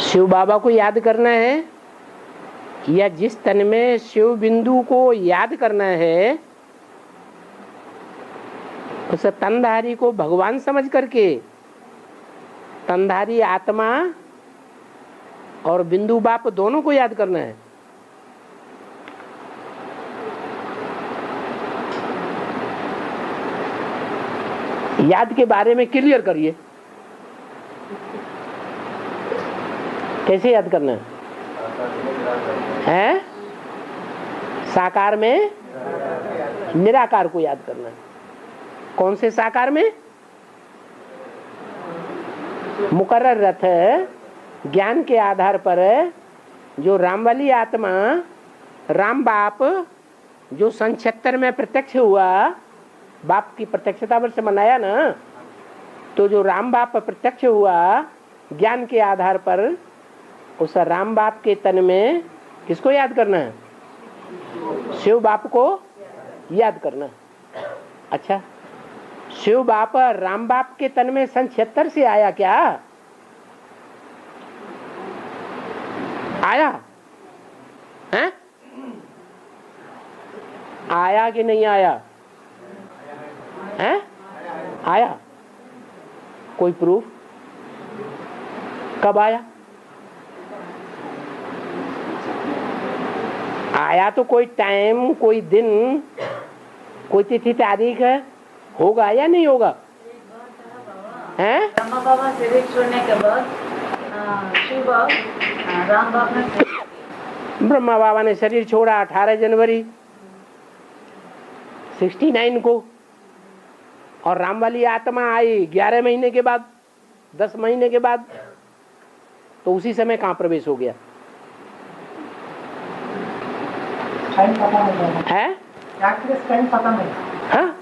शिव बाबा को याद करना है या जिस तन में शिव बिंदु को याद करना है उस तनधारी को भगवान समझ करके तनधारी आत्मा और बिंदु बाप दोनों को याद करना है। याद के बारे में क्लियर करिए, कैसे याद करना है? साकार में निराकार को याद करना है। कौन से साकार में? मुकर्रर रथ ज्ञान के आधार पर जो राम वाली आत्मा राम बाप जो सन 76 में प्रत्यक्ष हुआ, बाप की प्रत्यक्षता वर्ष मनाया ना, तो जो राम बाप प्रत्यक्ष हुआ ज्ञान के आधार पर उस राम बाप के तन में किसको याद करना है? शिव बाप को याद करना। अच्छा, शिव बाप राम बाप के तन में सन 76 से आया क्या? आया है? आया कि नहीं आया है? आया। कोई प्रूफ? कब आया? आया तो कोई टाइम, कोई दिन, कोई तिथि तारीख है, होगा या नहीं होगा? हैं? ब्रह्मा बाबा शरीर छोड़ने के बाद शिव बाबा राम बाबा ने ब्रह्मा बाबा ने शरीर छोड़ा 18 जनवरी 69 को, और राम वाली आत्मा आई 11 महीने के बाद, 10 महीने के बाद। तो उसी समय कहाँ प्रवेश हो गया है? पता नहीं। हाँ?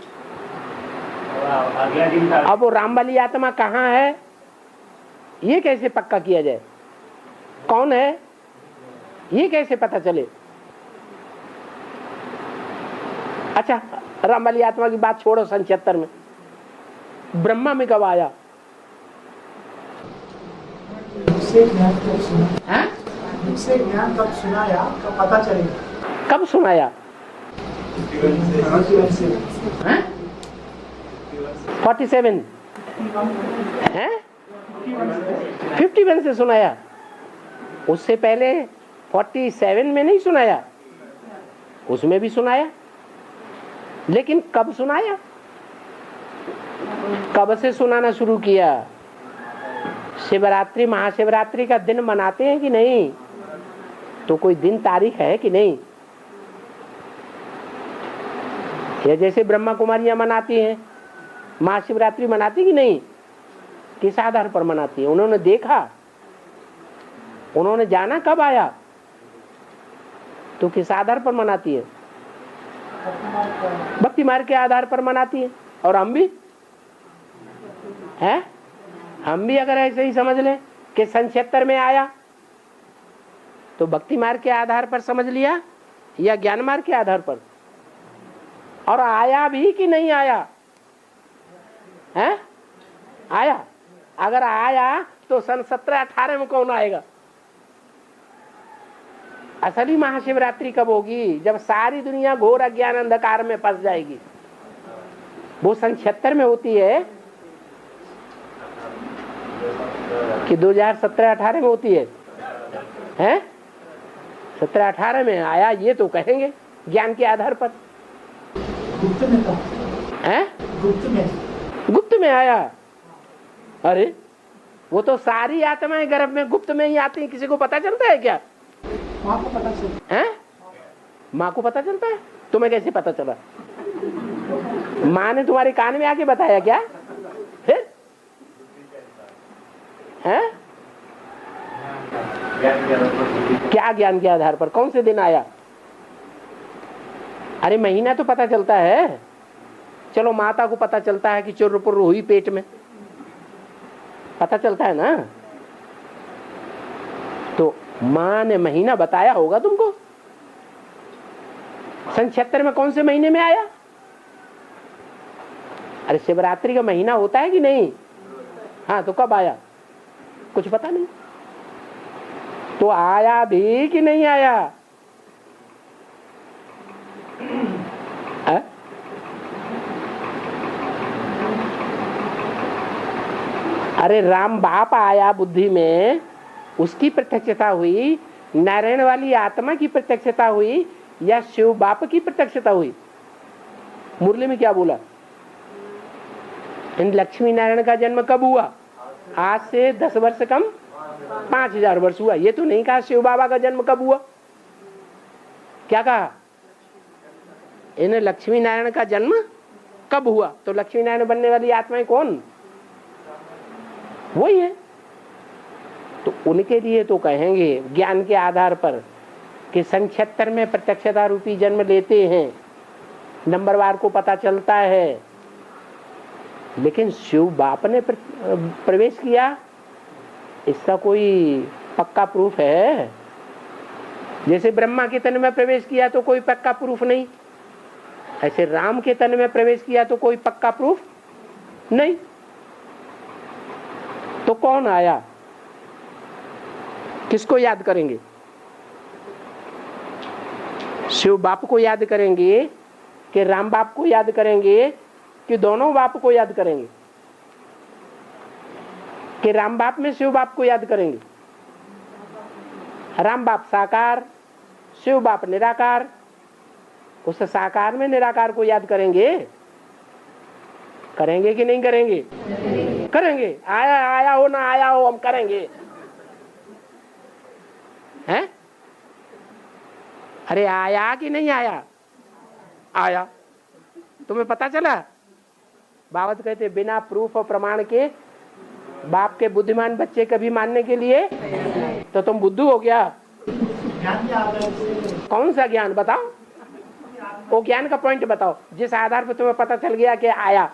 अब वो राम वाली आत्मा कहाँ है ये कैसे पक्का किया जाए? कौन है ये कैसे पता चले? अच्छा, राम वाली आत्मा की बात छोड़ो, सन 76 में ब्रह्मा में कब आया? ज्ञान कब सुनाया तो पता चलेगा। कब सुनाया? 47 है? 51 से सुनाया। उससे पहले 47 में नहीं सुनाया, उसमें भी सुनाया, लेकिन कब सुनाया? कब से सुनाना शुरू किया? शिवरात्रि महाशिवरात्रि का दिन मनाते हैं कि नहीं? तो कोई दिन तारीख है कि नहीं? या जैसे ब्रह्मा कुमारियां मनाती हैं महाशिवरात्रि मनाती कि नहीं? किस आधार पर मनाती है? उन्होंने देखा, उन्होंने जाना कब आया, तो किस आधार पर मनाती है? भक्ति मार्ग के आधार पर मनाती है। और हम भी हैं, हम भी अगर ऐसे ही समझ लें कि सन 76 में आया, तो भक्ति मार्ग के आधार पर समझ लिया या ज्ञान मार्ग के आधार पर? और आया भी कि नहीं आया है? आया। अगर आया तो सन 17-18 में कौन आएगा? असली महाशिवरात्रि कब होगी? जब सारी दुनिया घोर अज्ञान अंधकार में फंस जाएगी। वो सन 76 में होती है कि 2017-18 में होती है? हैं? 17-18 में आया ये तो कहेंगे ज्ञान के आधार पर। गुप्त में तो हैं? गुप्त में आया। अरे वो तो सारी आत्माएं गर्भ में गुप्त में ही आती हैं, किसी को पता चलता है क्या? माँ को पता चलता है? माँ को पता चलता है? तुम्हें कैसे पता चला? माँ ने तुम्हारे कान में आके बताया क्या? फिर है? क्या ज्ञान के आधार पर? कौन से दिन आया? अरे महीना तो पता चलता है। चलो माता को पता चलता है कि चुर्र-पुर्र हुई पेट में, पता चलता है ना। तो माँ ने महीना बताया होगा तुमको। सन 76 में कौन से महीने में आया? अरे शिवरात्रि का महीना होता है कि नहीं? हाँ, तो कब आया? कुछ पता नहीं तो आया भी कि नहीं आया? है? अरे राम बाप आया बुद्धि में, उसकी प्रत्यक्षता हुई, नारायण वाली आत्मा की प्रत्यक्षता हुई, या शिव बाप की प्रत्यक्षता हुई? मुरली में क्या बोला? इन लक्ष्मी नारायण का जन्म कब हुआ? आज से 10 वर्ष कम 5000 वर्ष हुआ। ये तो नहीं कहा शिव बाबा का जन्म कब हुआ। क्या कहा? इन्हें लक्ष्मी नारायण का जन्म कब हुआ? तो लक्ष्मी नारायण बनने वाली आत्माएं कौन? वही है। तो उनके लिए तो कहेंगे ज्ञान के आधार पर कि सन 76 में प्रत्यक्षता रूपी जन्म लेते हैं, नंबरवार को पता चलता है। लेकिन शिव बाप ने प्रवेश किया, इसका कोई पक्का प्रूफ है? जैसे ब्रह्मा के तन में प्रवेश किया तो कोई पक्का प्रूफ नहीं, ऐसे राम के तन में प्रवेश किया तो कोई पक्का प्रूफ नहीं। तो कौन आया? किसको याद करेंगे? शिव बाप को याद करेंगे कि राम बाप को याद करेंगे कि दोनों बाप को याद करेंगे? कि राम बाप में शिव बाप को याद करेंगे? राम बाप साकार, शिव बाप निराकार, उस साकार में निराकार को याद करेंगे? करेंगे कि नहीं करेंगे? करेंगे। आया आया हो ना आया हो, हम करेंगे। हैं? अरे आया कि नहीं आया? आया। तुम्हें पता चला? बाबत कहते बिना प्रूफ और प्रमाण के बाप के बुद्धिमान बच्चे कभी मानने के लिए, तो तुम बुद्धू हो गया। कौन सा ज्ञान बताओ? वो ज्ञान का पॉइंट बताओ जिस आधार पर तुम्हें पता चल गया कि आया।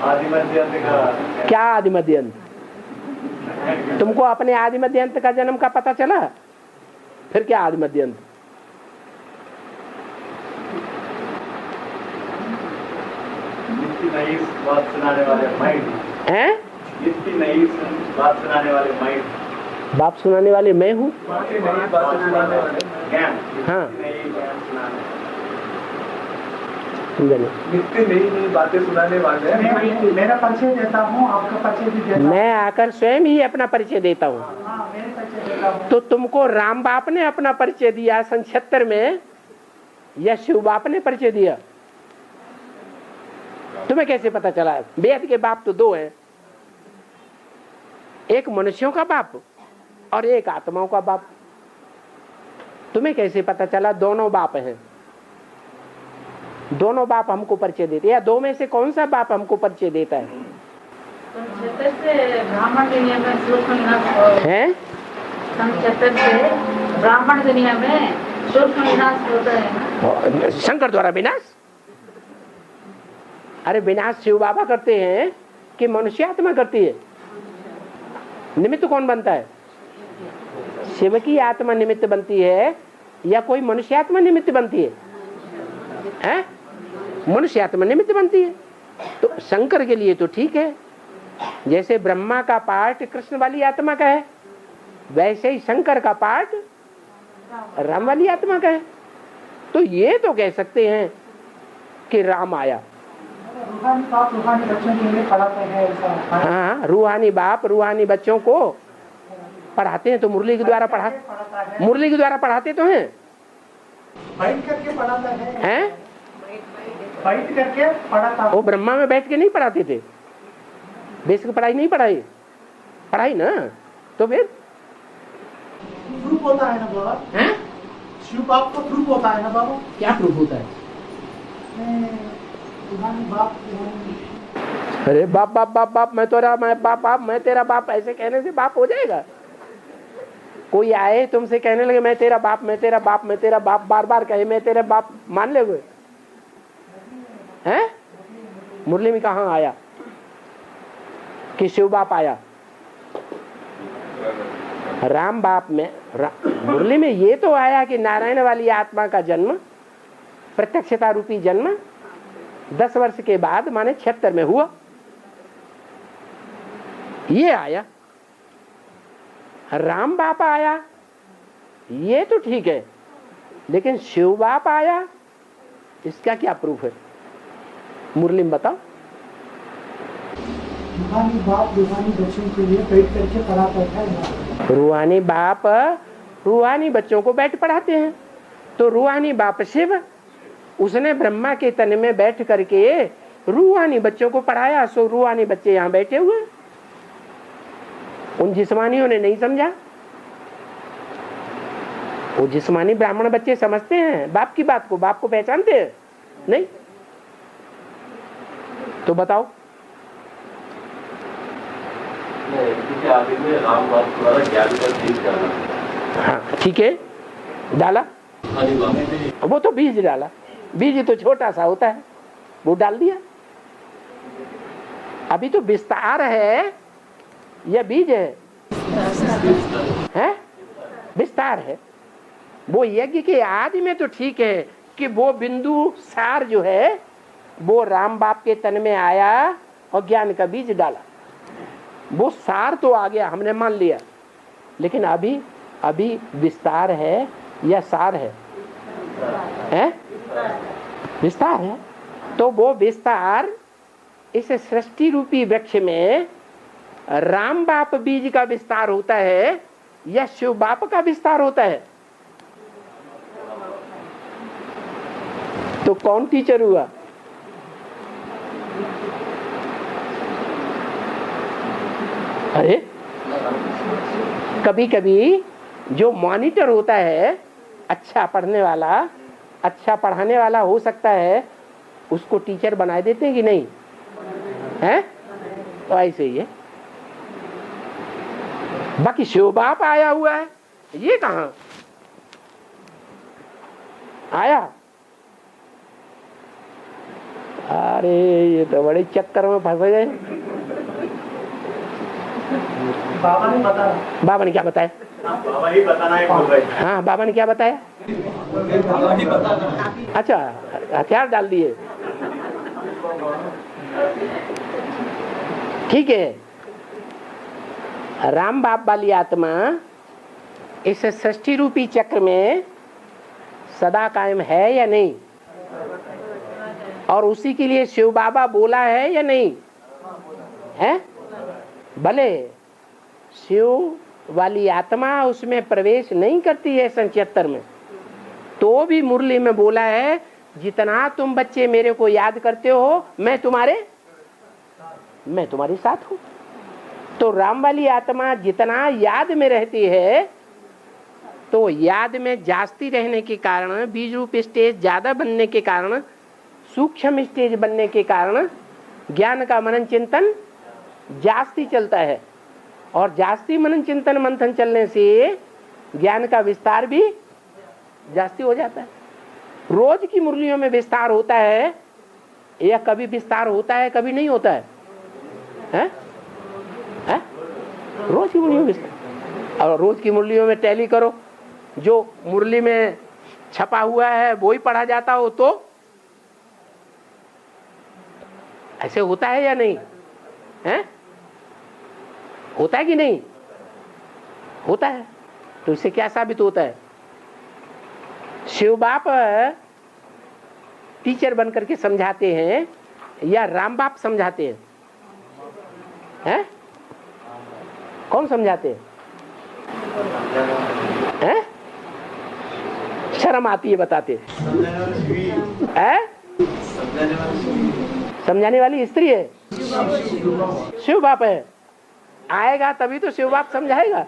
आदि मध्य अंत का क्या आदि मध्य अंत? तुमको अपने आदि मध्य अंत का जन्म का पता चला? फिर क्या आदि मध्य अंत? नई बात सुनाने वाले माइंड हैं? इतनी नई बात सुनाने वाले माइंड, बाप सुनाने वाले मैं हूँ। ज्ञान, हाँ। नई ज्ञान सुनाने, इतनी नई नई बातें सुनाने वाले। मेरा परिचय देता हूँ, आपका परिचय भी देता हूँ। मैं आकर स्वयं ही अपना परिचय देता हूँ। हाँ, मेरे परिचय देता हूँ। तो तुमको राम बाप ने अपना परिचय दिया सन 76 में, या शिव बाप ने परिचय दिया? तुम्हें कैसे पता चला? वेद के बाप तो दो हैं, एक मनुष्यों का बाप और एक आत्माओं का बाप। तुम्हें कैसे पता चला दोनों बाप हैं? दोनों बाप हमको परिचय देते, या दो में से कौन सा बाप हमको परिचय देता है? ब्राह्मण दुनिया में सूक्ष्म विनाश हैं? ब्राह्मण दुनिया में सूक्ष्म विनाश होता है। शंकर द्वारा विनाश? अरे विनाश शिव बाबा करते हैं कि मनुष्य आत्मा करती है? निमित्त कौन बनता है? शिव की आत्मा निमित्त बनती है या कोई मनुष्य आत्मा निमित्त बनती है? हैं? मनुष्य आत्मा निमित्त बनती है। तो शंकर के लिए तो ठीक है, जैसे ब्रह्मा का पार्ट कृष्ण वाली आत्मा का है, वैसे ही शंकर का पार्ट राम वाली आत्मा का है। तो ये तो कह सकते हैं कि राम आया। रूहानी बाप रूहानी बच्चों के लिए पढ़ाते हैं ऐसा। हाँ, रूहानी बाप रूहानी बच्चों को पढ़ाते हैं। तो मुरली के द्वारा मुरली के द्वारा पढ़ाते तो हैं। बैठ करके पढ़ाता है। हैं? बैठ करके पढ़ाता। वो ब्रह्मा में बैठ के नहीं पढ़ाते थे? बेसिक पढ़ाई नहीं पढ़ाई ना? तो फिर प्रूफ होता है ना बाबा? हैं? शिव बाप को प्रूफ होता है ना बाबा? क्या प्रूफ होता है? रूहानी बाप अरे बाप बाप बाप बाप मैं बाप मैं तेरा बाप, ऐसे कहने से बाप हो जाएगा? कोई आए तुमसे कहने लगे मैं तेरा बाप मैं तेरा बाप मैं तेरा बाप, बार बार कहे मैं तेरा बाप, मान लोगे? हैं? मुरली में कहाँ आया कि शिव बाप आया? राम बाप में मुरली में ये तो आया कि नारायण वाली आत्मा का जन्म, प्रत्यक्षता रूपी जन्म 10 वर्ष के बाद माने 76 में हुआ। ये आया, राम बाप आया, ये तो ठीक है, लेकिन शिव बाप आया, इसका क्या प्रूफ है? मुरली में बताओ। रूहानी बाप रूहानी बच्चों के लिए बैठ करके पढ़ाता है। रूहानी बाप रूहानी बच्चों को बैठ पढ़ाते हैं। तो रूहानी बाप शिव, उसने ब्रह्मा के तन में बैठ करके रूहानी बच्चों को पढ़ाया। सो रूहानी बच्चे यहाँ बैठे हुए, उन जिस्मानियों ने नहीं समझा। वो जिस्मानी ब्राह्मण बच्चे समझते हैं बाप की बात को, बाप को पहचानते हैं नहीं? तो बताओ। हाँ ठीक है, डाला, वो तो बीज डाला, बीज तो छोटा सा होता है, वो डाल दिया। अभी तो विस्तार है या बीज है? विस्तार है। वो यज्ञ के आदि में तो ठीक है कि वो बिंदु सार जो है वो राम बाप के तन में आया और ज्ञान का बीज डाला, वो सार तो आ गया, हमने मान लिया। लेकिन अभी अभी विस्तार है या सार है? विस्तार है। तो वो विस्तार इस सृष्टि रूपी वृक्ष में राम बाप बीज का विस्तार होता है या शिव बाप का विस्तार होता है? तो कौन टीचर हुआ? अरे कभी कभी जो मॉनिटर होता है, अच्छा पढ़ने वाला, अच्छा पढ़ाने वाला हो सकता है, उसको टीचर बना देते हैं कि नहीं है? तो ऐसे ही है। बाकी शिव बाप आया हुआ है, ये कहां आया? अरे ये तो बड़े चक्कर में फंस गए। बाबा ने बताया। बाबा ने क्या बताया? बाबा ही बताना है बोल रहे। हाँ, बाबा ने क्या बताया? अच्छा, हथियार डाल दिए। ठीक है, राम बाप वाली आत्मा इस सृष्टि रूपी चक्र में सदा कायम है या नहीं? और उसी के लिए शिव बाबा बोला है या नहीं है? भले शिव वाली आत्मा उसमें प्रवेश नहीं करती है 77 में, तो भी मुरली में बोला है, जितना तुम बच्चे मेरे को याद करते हो मैं तुम्हारे साथ हूं। तो राम वाली आत्मा जितना याद में रहती है, तो याद में जास्ती रहने के कारण, बीज रूप स्टेज ज्यादा बनने के कारण, सूक्ष्म स्टेज बनने के कारण ज्ञान का मनन चिंतन जास्ती चलता है। और जास्ती मनन चिंतन मंथन चलने से ज्ञान का विस्तार भी जास्ती हो जाता है। रोज की मुरलियों में विस्तार होता है या कभी विस्तार होता है, कभी नहीं होता है? हैं? रोज की मुरलियों में विस्तार। और रोज की मुरलियों में टैली करो, जो मुरली में छपा हुआ है वो ही पढ़ा जाता हो, तो ऐसे होता है या नहीं है? होता है कि नहीं होता है? तो इससे क्या साबित होता है? शिव बाप टीचर बन करके समझाते हैं या राम बाप समझाते हैं? कौन समझाते हैं? शर्म आती है बताते हैं? समझाने वाली स्त्री है, शिव बाप है। आएगा तभी तो शिव बाप समझाएगा।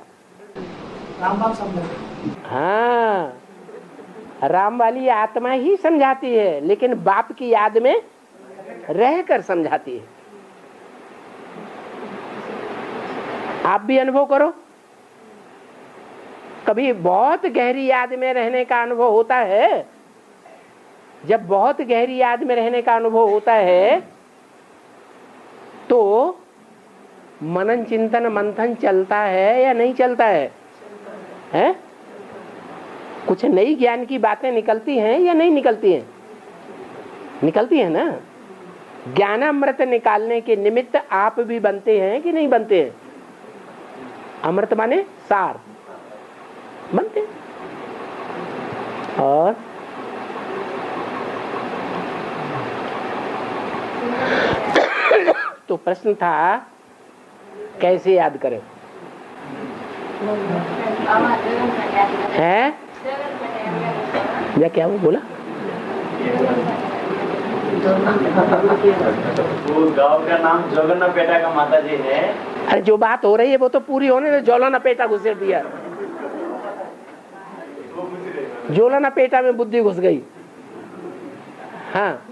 राम बाप समझाएगा। हाँ, राम वाली आत्मा ही समझाती है, लेकिन बाप की याद में रहकर समझाती है। आप भी अनुभव करो, कभी बहुत गहरी याद में रहने का अनुभव होता है। जब बहुत गहरी याद में रहने का अनुभव होता है तो मनन चिंतन मंथन चलता है या नहीं चलता है? हैं? कुछ नई ज्ञान की बातें निकलती हैं या नहीं निकलती हैं? निकलती है ना। ज्ञानामृत निकालने के निमित्त आप भी बनते हैं कि नहीं बनते हैं? अमृत माने सार बनते। और तो प्रश्न था कैसे याद करें है या क्या वो बोला? वो गांव का नाम जोगन्नापेटा का माता जी है। अरे जो बात हो रही है वो तो पूरी होने दे। जोलनापेटा घुसेड़ दिया, जोलनापेटा में बुद्धि घुस गई। हाँ,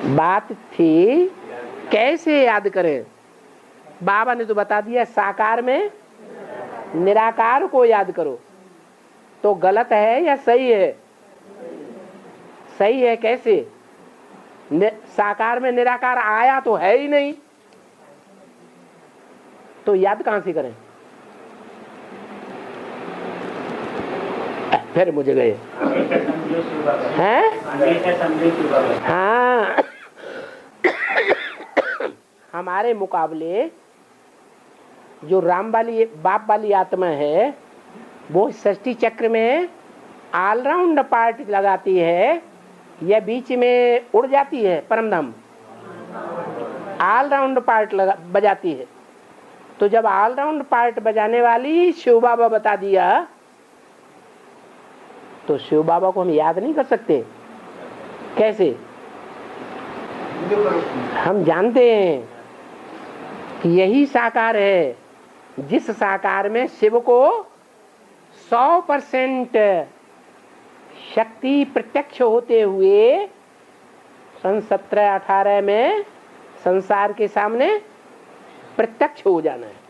बात थी कैसे याद करें। बाबा ने तो बता दिया साकार में निराकार को याद करो। तो गलत है या सही है? सही है। कैसे? साकार में निराकार आया तो है ही नहीं, तो याद कहां से करें? फिर मुझे गए हैं। हाँ हमारे मुकाबले जो राम वाली बाप वाली आत्मा है वो सृष्टि चक्र में ऑलराउंड पार्ट लगाती है या बीच में उड़ जाती है? परमधाम ऑलराउंड पार्ट बजाती है। तो जब ऑलराउंड पार्ट बजाने वाली शिव बाबा बता दिया तो शिव बाबा को हम याद नहीं कर सकते? कैसे? हम जानते हैं कि यही साकार है, जिस साकार में शिव को 100% शक्ति प्रत्यक्ष होते हुए सन 17-18 में संसार के सामने प्रत्यक्ष हो जाना है।